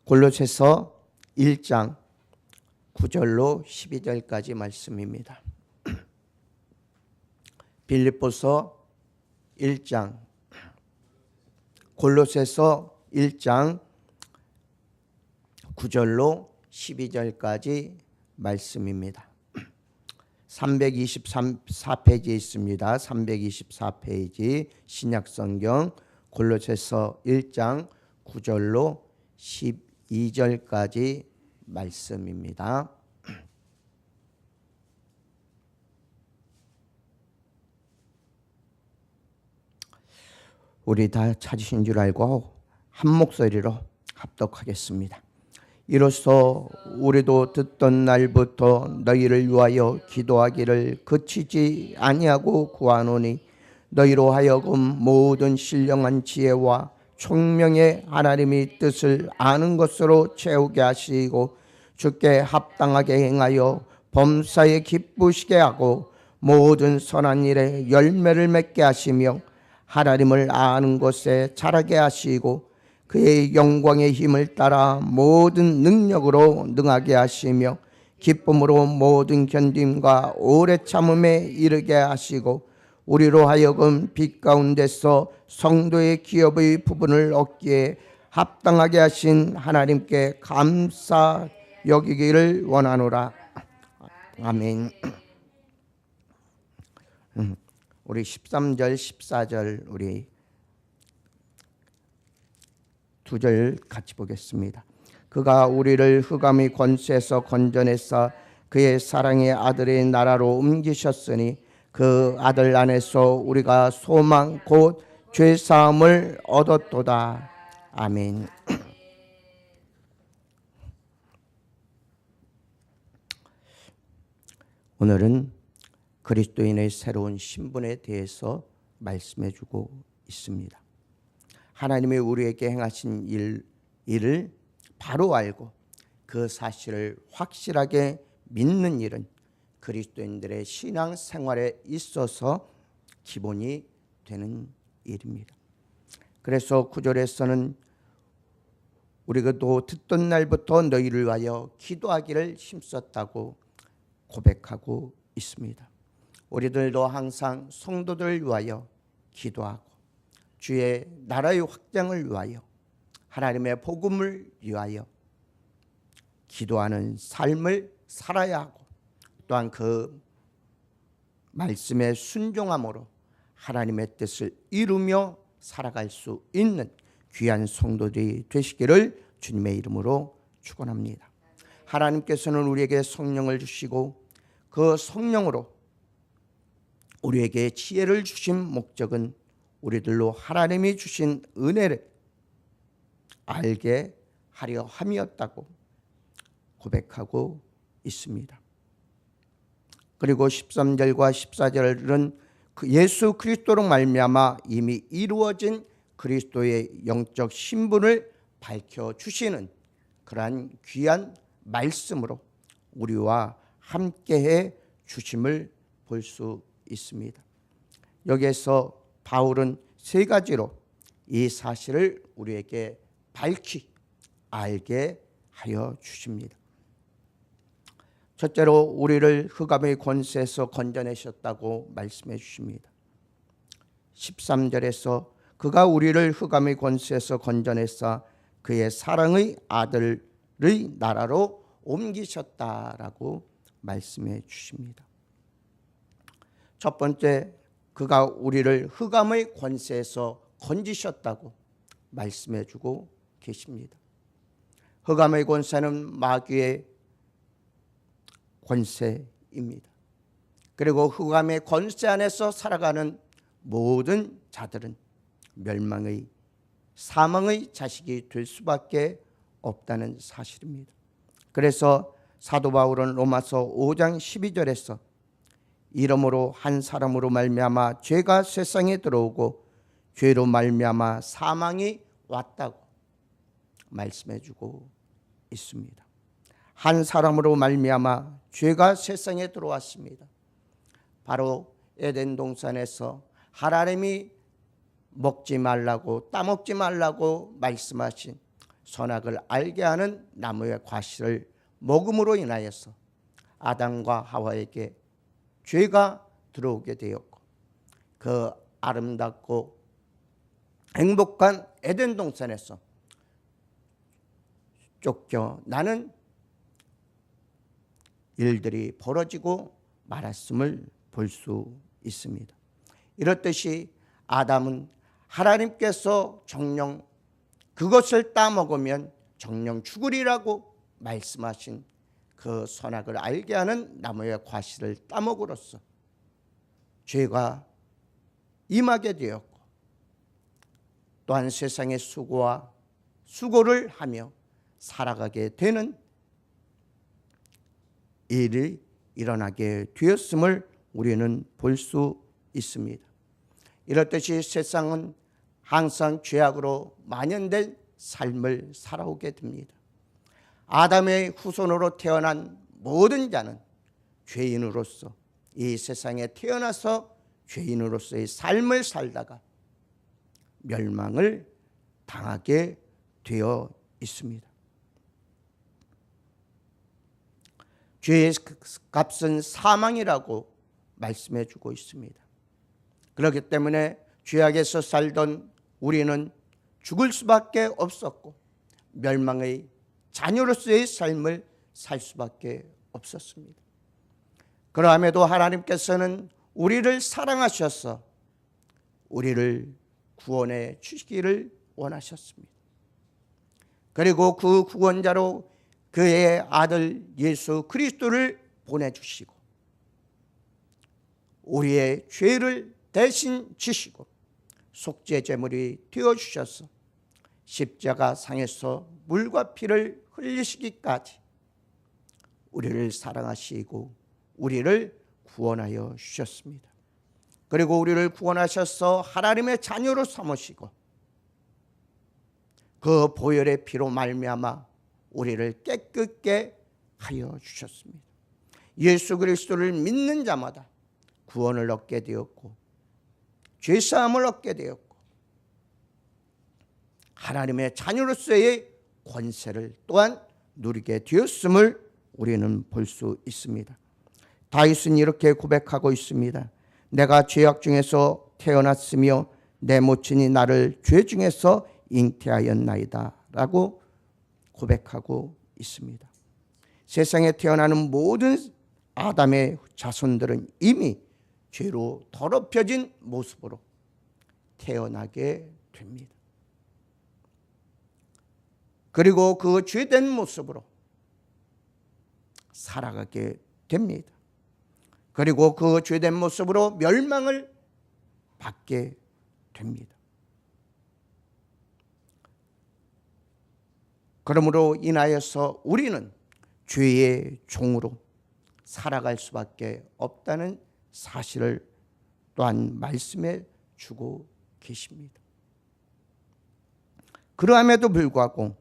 골로새서 1장 9절로 12절까지 말씀입니다. 빌립보서 1장, 골로새서 1장 9절로 12절까지 말씀입니다. 324페이지에 있습니다. 324페이지 신약성경 골로새서 1장 9절로 12절까지 말씀입니다. 우리 다 찾으신 줄 알고 한 목소리로 합독하겠습니다. 이로써 우리도 듣던 날부터 너희를 위하여 기도하기를 그치지 아니하고 구하노니 너희로 하여금 모든 신령한 지혜와 총명의 하나님의 뜻을 아는 것으로 채우게 하시고 주께 합당하게 행하여 범사에 기쁘시게 하고 모든 선한 일에 열매를 맺게 하시며 하나님을 아는 것에 자라게 하시고 그의 영광의 힘을 따라 모든 능력으로 능하게 하시며 기쁨으로 모든 견딤과 오래 참음에 이르게 하시고 우리로 하여금 빛 가운데서 성도의 기업의 부분을 얻기에 합당하게 하신 하나님께 감사 여기기를 원하노라. 아멘. 우리 13절 14절 우리 두 절 같이 보겠습니다. 그가 우리를 흑암의 권세에서 건져내사 그의 사랑의 아들의 나라로 옮기셨으니 그 아들 안에서 우리가 소망 곧 죄사함을 얻었도다. 아멘. 오늘은 그리스도인의 새로운 신분에 대해서 말씀해 주고 있습니다. 하나님이 우리에게 행하신 일을 바로 알고 그 사실을 확실하게 믿는 일은 그리스도인들의 신앙 생활에 있어서 기본이 되는 일입니다. 그래서 9절에서는 우리가도 듣던 날부터 너희를 위하여 기도하기를 힘썼다고 고백하고 있습니다. 우리들도 항상 성도들을 위하여 기도하고 주의 나라의 확장을 위하여 하나님의 복음을 위하여 기도하는 삶을 살아야 하고 또한 그 말씀에 순종함으로 하나님의 뜻을 이루며 살아갈 수 있는 귀한 성도들이 되시기를 주님의 이름으로 축원합니다. 하나님께서는 우리에게 성령을 주시고 그 성령으로 우리에게 지혜를 주신 목적은 우리들로 하나님이 주신 은혜를 알게 하려 함이었다고 고백하고 있습니다. 그리고 13절과 14절은 예수 그리스도로 말미암아 이미 이루어진 그리스도의 영적 신분을 밝혀주시는 그러한 귀한 말씀으로 우리와 함께해 주심을 볼 수 있습니다. 여기에서 바울은 세 가지로 이 사실을 우리에게 밝히 알게 하여 주십니다. 첫째로 우리를 흑암의 권세에서 건져내셨다고 말씀해 주십니다. 13절에서 그가 우리를 흑암의 권세에서 건져내사 그의 사랑의 아들의 나라로 옮기셨다라고 말씀해 주십니다. 첫 번째, 그가 우리를 흑암의 권세에서 건지셨다고 말씀해 주고 계십니다. 흑암의 권세는 마귀의 권세입니다. 그리고 흑암의 권세 안에서 살아가는 모든 자들은 멸망의 사망의 자식이 될 수밖에 없다는 사실입니다. 그래서 사도 바울은 로마서 5장 12절에서 이러므로 한 사람으로 말미암아 죄가 세상에 들어오고 죄로 말미암아 사망이 왔다고 말씀해 주고 있습니다. 한 사람으로 말미암아 죄가 세상에 들어왔습니다. 바로 에덴 동산에서 하나님이 먹지 말라고 따먹지 말라고 말씀하신 선악을 알게 하는 나무의 과실을 먹음으로 인하여서 아담과 하와에게 죄가 들어오게 되었고, 그 아름답고 행복한 에덴 동산에서 쫓겨나는 일들이 벌어지고 말았음을 볼 수 있습니다. 이렇듯이 아담은 하나님께서 정령 그것을 따먹으면 정령 죽으리라고 말씀하신 그 선악을 알게 하는 나무의 과실을 따먹으로써 죄가 임하게 되었고, 또한 세상의 수고를 하며 살아가게 되는 일이 일어나게 되었음을 우리는 볼 수 있습니다. 이렇듯이 세상은 항상 죄악으로 만연된 삶을 살아오게 됩니다. 아담의 후손으로 태어난 모든 자는 죄인으로서 이 세상에 태어나서 죄인으로서의 삶을 살다가 멸망을 당하게 되어 있습니다. 죄의 값은 사망이라고 말씀해 주고 있습니다. 그렇기 때문에 죄악에서 살던 우리는 죽을 수밖에 없었고 멸망의 자녀로서의 삶을 살 수밖에 없었습니다. 그러함에도 하나님께서는 우리를 사랑하셔서 우리를 구원해 주시기를 원하셨습니다. 그리고 그 구원자로 그의 아들 예수 그리스도를 보내주시고 우리의 죄를 대신 지시고 속죄 제물이 되어주셔서 십자가 상에서 물과 피를 흘리시기까지 우리를 사랑하시고 우리를 구원하여 주셨습니다. 그리고 우리를 구원하셔서 하나님의 자녀로 삼으시고 그 보혈의 피로 말미암아 우리를 깨끗게 하여 주셨습니다. 예수 그리스도를 믿는 자마다 구원을 얻게 되었고 죄사함을 얻게 되었고 하나님의 자녀로서의 권세를 또한 누리게 되었음을 우리는 볼 수 있습니다. 다윗은 이렇게 고백하고 있습니다. 내가 죄악 중에서 태어났으며 내 모친이 나를 죄 중에서 잉태하였나이다 라고 고백하고 있습니다. 세상에 태어나는 모든 아담의 자손들은 이미 죄로 더럽혀진 모습으로 태어나게 됩니다. 그리고 그 죄된 모습으로 살아가게 됩니다. 그리고 그 죄된 모습으로 멸망을 받게 됩니다. 그러므로 인하여서 우리는 죄의 종으로 살아갈 수밖에 없다는 사실을 또한 말씀해 주고 계십니다. 그러함에도 불구하고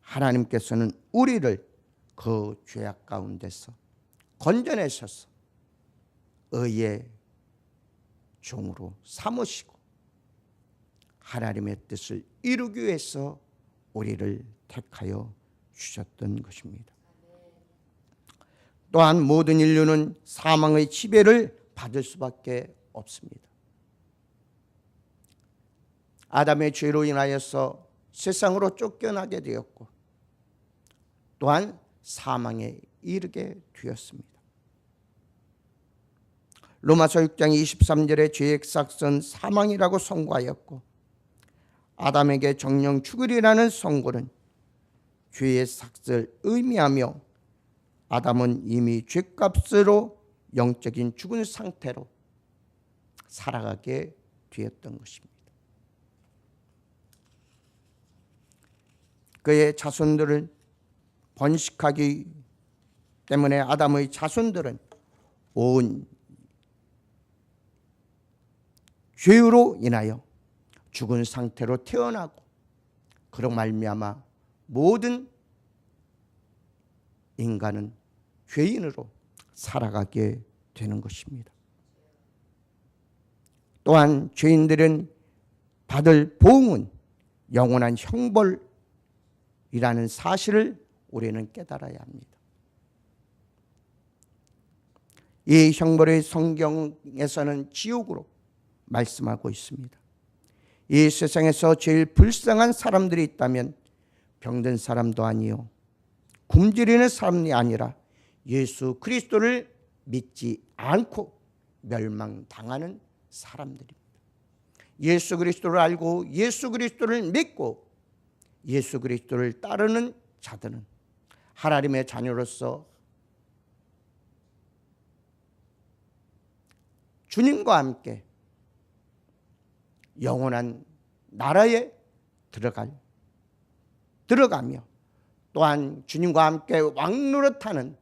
하나님께서는 우리를 그 죄악 가운데서 건져내셔서 의의 종으로 삼으시고 하나님의 뜻을 이루기 위해서 우리를 택하여 주셨던 것입니다. 또한 모든 인류는 사망의 지배를 받을 수밖에 없습니다. 아담의 죄로 인하여서 세상으로 쫓겨나게 되었고 또한 사망에 이르게 되었습니다. 로마서 6장 23절에 죄의 삭은 사망이라고 선고하였고 아담에게 정령 죽으리라는 선고는 죄의 삭을 의미하며 아담은 이미 죄값으로 영적인 죽은 상태로 살아가게 되었던 것입니다. 그의 자손들을 번식하기 때문에 아담의 자손들은 온 죄로 인하여 죽은 상태로 태어나고 그로 말미암아 모든 인간은 죄인으로 살아가게 되는 것입니다. 또한 죄인들은 받을 보응은 영원한 형벌 이라는 사실을 우리는 깨달아야 합니다. 이 형벌의 성경에서는 지옥으로 말씀하고 있습니다. 이 세상에서 제일 불쌍한 사람들이 있다면 병든 사람도 아니요 굶주리는 사람이 아니라 예수 그리스도를 믿지 않고 멸망당하는 사람들입니다. 예수 그리스도를 알고 예수 그리스도를 믿고 예수 그리스도를 따르는 자들은 하나님의 자녀로서 주님과 함께 영원한 나라에 들어가며 또한 주님과 함께 왕노릇하는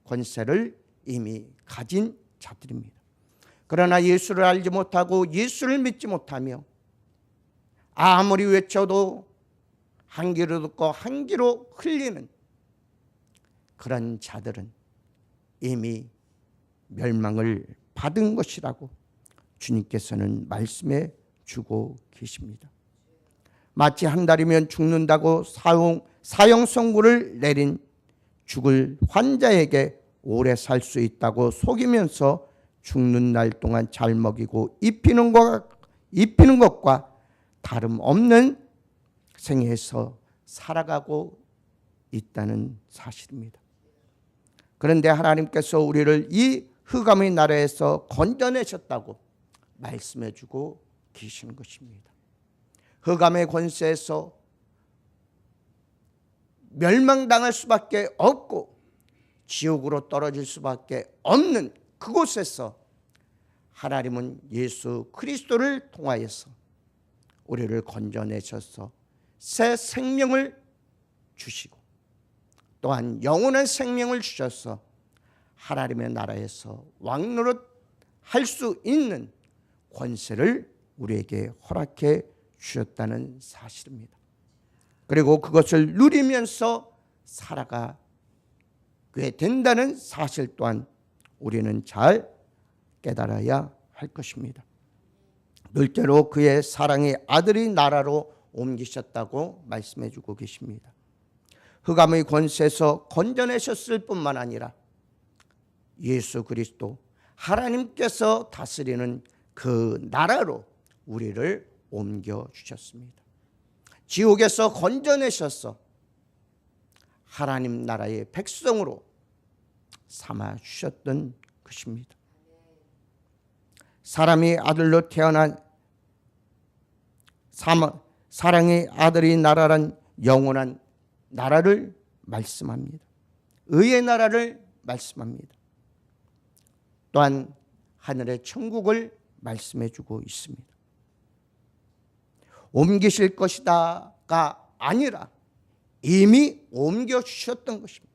권세를 이미 가진 자들입니다. 그러나 예수를 알지 못하고 예수를 믿지 못하며 아무리 외쳐도 한 귀로 듣고 한 귀로 흘리는 그런 자들은 이미 멸망을 받은 것이라고 주님께서는 말씀해 주고 계십니다. 마치 한 달이면 죽는다고 사형 선고를 내린 죽을 환자에게 오래 살 수 있다고 속이면서 죽는 날 동안 잘 먹이고 입히는 것과 다름없는 생애에서 살아가고 있다는 사실입니다. 그런데 하나님께서 우리를 이 흑암의 나라에서 건져내셨다고 말씀해 주고 계시는 것입니다. 흑암의 권세에서 멸망당할 수밖에 없고 지옥으로 떨어질 수밖에 없는 그곳에서 하나님은 예수 그리스도를 통하여서 우리를 건져내셔서 새 생명을 주시고 또한 영원한 생명을 주셔서 하나님의 나라에서 왕노릇 할 수 있는 권세를 우리에게 허락해 주셨다는 사실입니다. 그리고 그것을 누리면서 살아가게 된다는 사실 또한 우리는 잘 깨달아야 할 것입니다. 둘째로 그의 사랑의 아들이 나라로 옮기셨다고 말씀해 주고 계십니다. 흑암의 권세에서 건져내셨을 뿐만 아니라 예수 그리스도 하나님께서 다스리는 그 나라로 우리를 옮겨주셨습니다. 지옥에서 건져내셔서 하나님 나라의 백성으로 삼아주셨던 것입니다. 사람이 아들로 태어난 사랑의 아들이 나라란 영원한 나라를 말씀합니다. 의의 나라를 말씀합니다. 또한 하늘의 천국을 말씀해 주고 있습니다. 옮기실 것이다가 아니라 이미 옮겨주셨던 것입니다.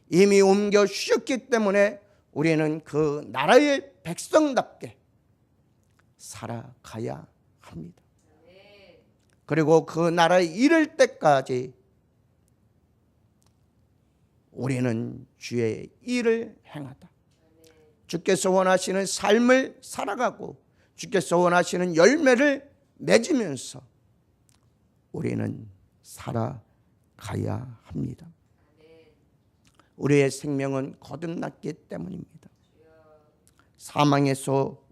이미 옮겨주셨기 때문에 우리는 그 나라의 백성답게 살아가야 합니다. 그리고 그 나라에 이를 때까지 우리는 주의 일을 행하다. 주께서 원하시는 삶을 살아가고 주께서 원하시는 열매를 맺으면서 우리는 살아가야 합니다. 우리의 생명은 거듭났기 때문입니다. 사망에서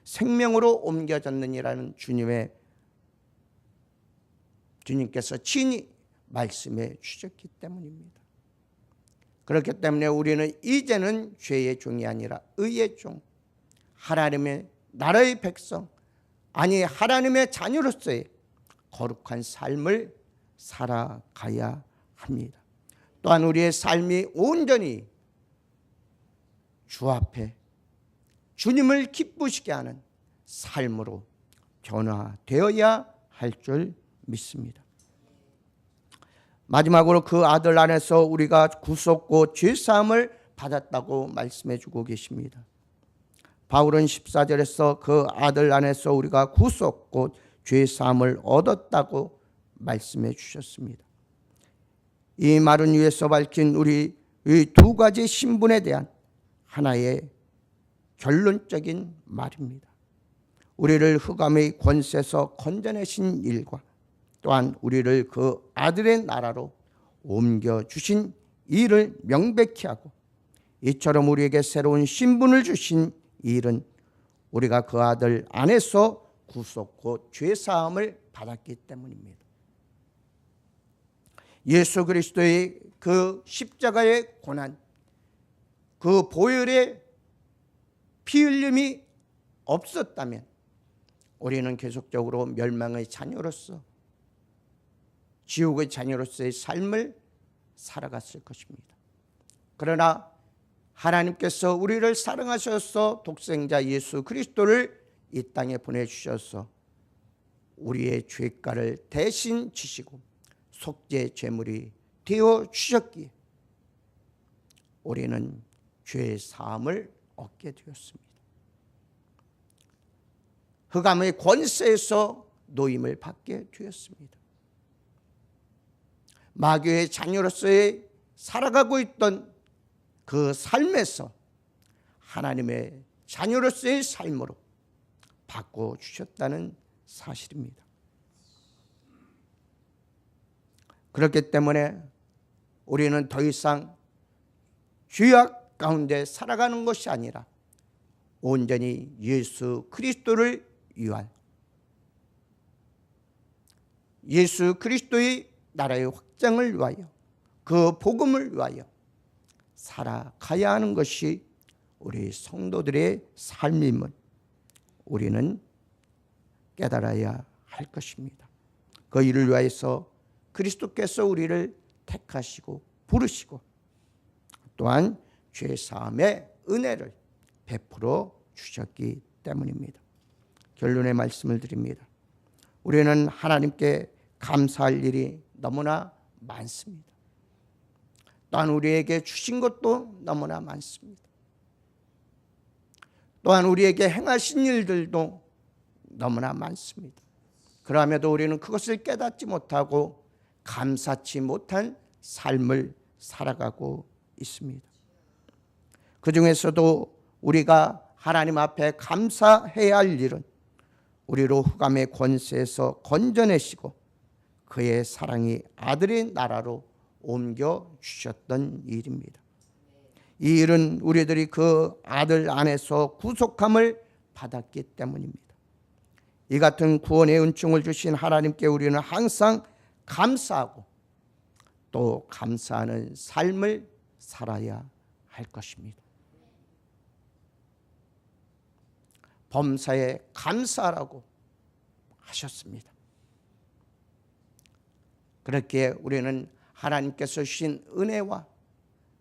생명으로 옮겨졌느니라는 주님께서 친히 말씀해 주셨기 때문입니다. 그렇기 때문에 우리는 이제는 죄의 종이 아니라 의의 종, 하나님의 나라의 백성, 아니 하나님의 자녀로서의 거룩한 삶을 살아가야 합니다. 또한 우리의 삶이 온전히 주 앞에 주님을 기쁘시게 하는 삶으로 변화되어야 할 줄 믿습니다. 마지막으로 그 아들 안에서 우리가 구속고 죄사함을 받았다고 말씀해 주고 계십니다. 바울은 14절에서 그 아들 안에서 우리가 구속고 죄사함을 얻었다고 말씀해 주셨습니다. 이 말은 위에서 밝힌 우리 이 두 가지 신분에 대한 하나의 결론적인 말입니다. 우리를 흑암의 권세에서 건져내신 일과 또한 우리를 그 아들의 나라로 옮겨주신 일을 명백히 하고, 이처럼 우리에게 새로운 신분을 주신 일은 우리가 그 아들 안에서 구속 곧 죄사함을 받았기 때문입니다. 예수 그리스도의 그 십자가의 고난, 그 보혈의 피 흘림이 없었다면 우리는 계속적으로 멸망의 자녀로서, 지옥의 자녀로서의 삶을 살아갔을 것입니다. 그러나 하나님께서 우리를 사랑하셔서 독생자 예수 그리스도를 이 땅에 보내주셔서 우리의 죄가를 대신 지시고 속죄 제물이 되어 주셨기에 우리는 죄 사함을 얻게 되었습니다. 흑암의 권세에서 노임을 받게 되었습니다. 마귀의 자녀로서의 살아가고 있던 그 삶에서 하나님의 자녀로서의 삶으로 바꿔주셨다는 사실입니다. 그렇기 때문에 우리는 더 이상 죄악 가운데 살아가는 것이 아니라 온전히 예수 그리스도를 위한, 예수 그리스도의 나라의 확장을 위하여, 그 복음을 위하여 살아가야 하는 것이 우리 성도들의 삶임을 우리는 깨달아야 할 것입니다. 그 일을 위하여서 그리스도께서 우리를 택하시고 부르시고 또한 죄사함의 은혜를 베풀어 주셨기 때문입니다. 결론의 말씀을 드립니다. 우리는 하나님께 감사할 일이 너무나 많습니다. 또한 우리에게 주신 것도 너무나 많습니다. 또한 우리에게 행하신 일들도 너무나 많습니다. 그럼에도 우리는 그것을 깨닫지 못하고 감사치 못한 삶을 살아가고 있습니다. 그 중에서도 우리가 하나님 앞에 감사해야 할 일은 우리로 흑암의 권세에서 건져내시고 그의 사랑이 아들의 나라로 옮겨주셨던 일입니다. 이 일은 우리들이 그 아들 안에서 구속함을 받았기 때문입니다. 이 같은 구원의 은총을 주신 하나님께 우리는 항상 감사하고 또 감사하는 삶을 살아야 할 것입니다. 범사에 감사하라고 하셨습니다. 그렇기에 우리는 하나님께서 주신 은혜와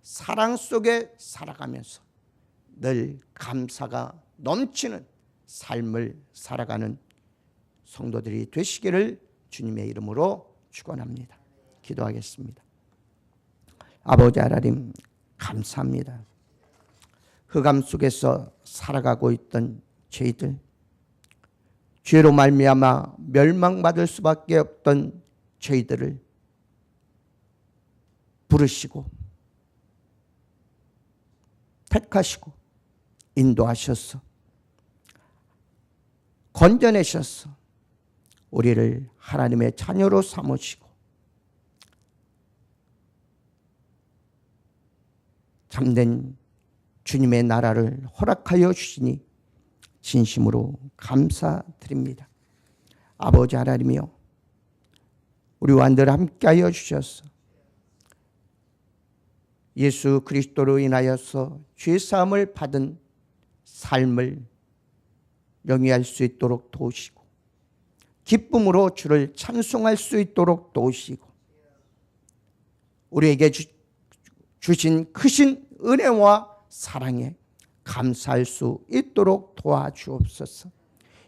사랑 속에 살아가면서 늘 감사가 넘치는 삶을 살아가는 성도들이 되시기를 주님의 이름으로 축원합니다. 기도하겠습니다. 아버지 하나님 감사합니다. 흑암 속에서 살아가고 있던 저희들, 죄로 말미암아 멸망받을 수밖에 없던 저희들을 부르시고 택하시고 인도하셔서 건져내셔서 우리를 하나님의 자녀로 삼으시고 참된 주님의 나라를 허락하여 주시니 진심으로 감사드립니다. 아버지 하나님이여, 우리와 늘 함께하여 주셔서 예수 그리스도로 인하여서 죄사함을 받은 삶을 영위할 수 있도록 도우시고 기쁨으로 주를 찬송할 수 있도록 도우시고 우리에게 주신 크신 은혜와 사랑에 감사할 수 있도록 도와주옵소서.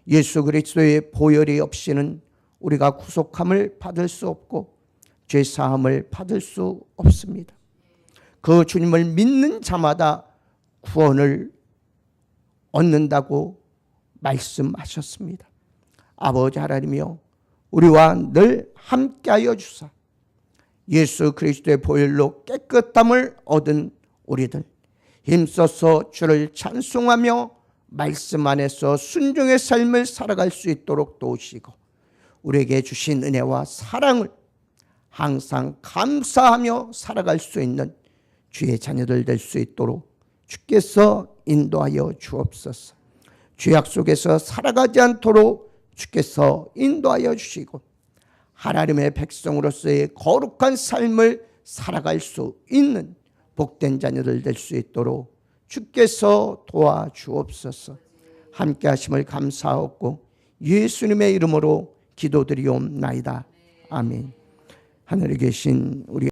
예수 그리스도의 보혈이 없이는 우리가 구속함을 받을 수 없고 죄사함을 받을 수 없습니다. 그 주님을 믿는 자마다 구원을 얻는다고 말씀하셨습니다. 아버지 하나님이여, 우리와 늘 함께하여 주사 예수 그리스도의 보혈로 깨끗함을 얻은 우리들 힘써서 주를 찬송하며 말씀 안에서 순종의 삶을 살아갈 수 있도록 도우시고 우리에게 주신 은혜와 사랑을 항상 감사하며 살아갈 수 있는 주의 자녀들 될 수 있도록 주께서 인도하여 주옵소서. 죄악 속에서 살아가지 않도록 주께서 인도하여 주시고 하나님의 백성으로서의 거룩한 삶을 살아갈 수 있는 복된 자녀들 될 수 있도록 주께서 도와주옵소서. 함께 하심을 감사하고 예수님의 이름으로 기도드리옵나이다. 아멘. 하늘에 계신 우리